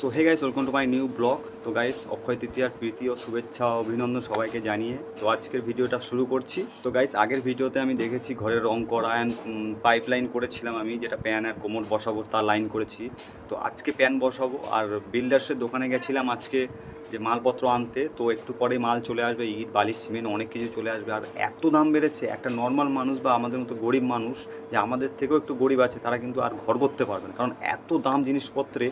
So hey guys, welcome to my new blog. তো guys, অক্ষয় তৃতীয়ার প্রীতি ও শুভেচ্ছা ও অভিনন্দন সবাইকে জানিয়ে তো আজকের ভিডিওটা শুরু করছি। তো গাইস, আগের ভিডিওতে আমি দেখেছি ঘরের রং করা অ্যান্ড পাইপ লাইন করেছিলাম আমি, যেটা প্যান আর কোমর বসাবো তার লাইন করেছি। তো আজকে প্যান বসাবো আর বিল্ডার্সের দোকানে গেছিলাম আজকে যে মালপত্র আনতে। তো একটু পরে মাল চলে আসবে, ইট বালি সিমেন্ট অনেক কিছু চলে আসবে। আর এত দাম বেড়েছে, একটা নর্মাল মানুষ বা আমাদের মতো গরিব মানুষ, যে আমাদের থেকেও একটু গরিব আছে, তারা কিন্তু আর ঘর করতে পারবে না, কারণ এত দাম জিনিসপত্রে।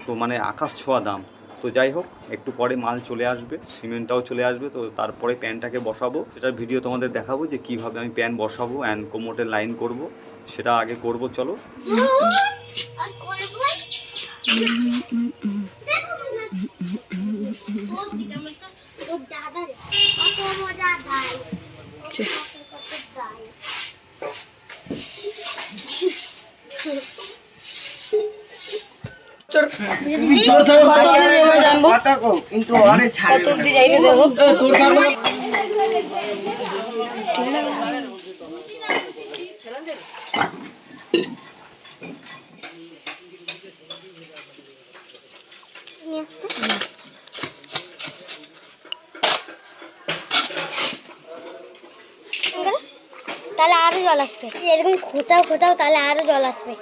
তো মানে আকাশ ছোঁয়া দাম। তো যাই হোক, একটু পরে মাল চলে আসবে, সিমেন্টটাও চলে আসবে। তো তারপরে প্যানটাকে বসাবো, সেটার ভিডিও তোমাদের দেখাবো যে কীভাবে আমি প্যান বসাবো অ্যান্ড কোমোটের লাইন করব। সেটা আগে করব, চলো। তাহলে আরো জল আসবে, এরকম খোঁচাও খোঁচাও, তাহলে আরো জল আসবে।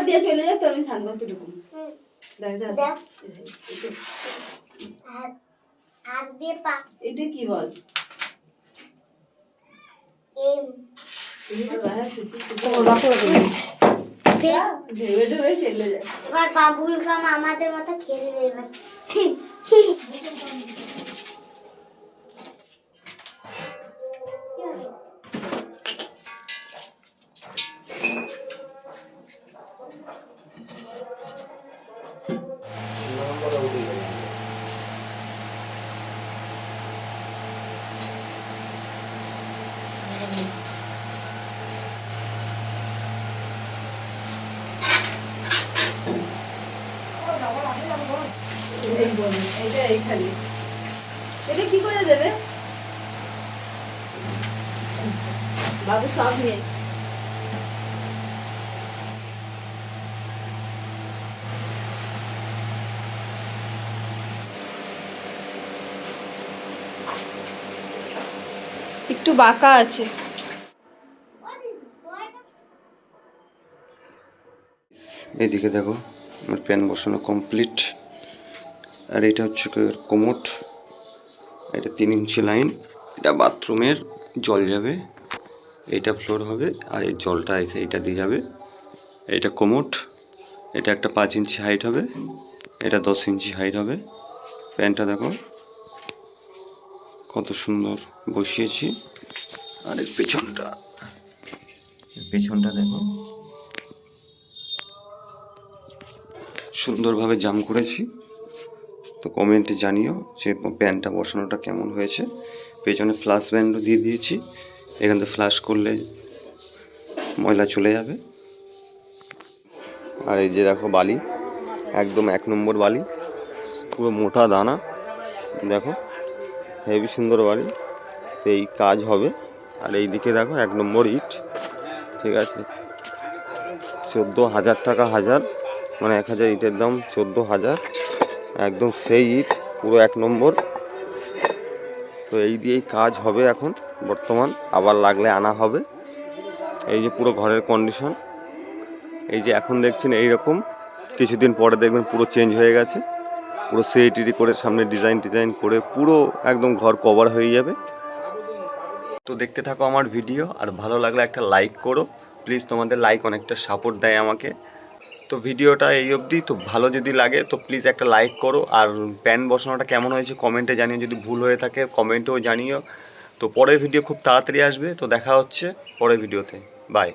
দিয়ে চলে যাক, আমি স্নান করতে ঢুকুন। আর দিয়ে পা এটা কি বল? এম এবার বাবুল গাম আমাদের মতো খেলবে এবার। এটা কি করে দেবে বাবু? সব নিয়ে একটু বাঁকা আছে। এইদিকে দেখো, আমার প্যান বসানো কমপ্লিট। আর এটা হচ্ছে কোমোট, এটা 3 ইঞ্চি লাইন, এটা বাথরুমের জল যাবে, এইটা ফ্লোর হবে, আর এই জলটা এইটা দিয়ে যাবে। এটা কোমোট, এটা একটা 5 ইঞ্চি হাইট হবে, এটা 10 ইঞ্চি হাইট হবে। প্যানটা দেখো কত সুন্দর বসিয়েছি। আর এর পেছনটা দেখো সুন্দরভাবে জাম করেছি। তো কমেন্টে জানিও যে প্যানটা বসানোটা কেমন হয়েছে। পেছনে ফ্লাশ ব্যান্ডও দিয়ে দিয়েছি, এখান থেকে ফ্লাশ করলে ময়লা চলে যাবে। আর এই যে দেখো বালি, একদম 1 নম্বর বালি, পুরো মোটা দানা, দেখো হেভি সুন্দর বালি। তো এই কাজ হবে। আর এই দিকে দেখো 1 নম্বর ইট, ঠিক আছে, 14,000 টাকা হাজার, মানে 1000 ইটের দাম 14,000, একদম সেই ইট, পুরো 1 নম্বর। তো এই দিয়েই কাজ হবে এখন বর্তমান, আবার লাগলে আনা হবে। এই যে পুরো ঘরের কন্ডিশন, এই যে এখন দেখছেন এইরকম, কিছুদিন পরে দেখবেন পুরো চেঞ্জ হয়ে গেছে, পুরো সিআইটিডি করে সামনে ডিজাইন করে পুরো একদম ঘর কভার হয়ে যাবে। তো দেখতে থাকো আমার ভিডিও, আর ভালো লাগলে একটা লাইক করো প্লিজ, তোমাদের লাইক অনেকটা সাপোর্ট দেয় আমাকে। তো ভিডিওটা এই অবধি, তো ভালো যদি লাগে তো প্লিজ একটা লাইক করো। আর প্যান বসানোটা কেমন হয়েছে কমেন্টে জানিও, যদি ভুল হয়ে থাকে কমেন্টেও জানিও। তো পরের ভিডিও খুব তাড়াতাড়ি আসবে, তো দেখা হচ্ছে পরের ভিডিওতে। বাই।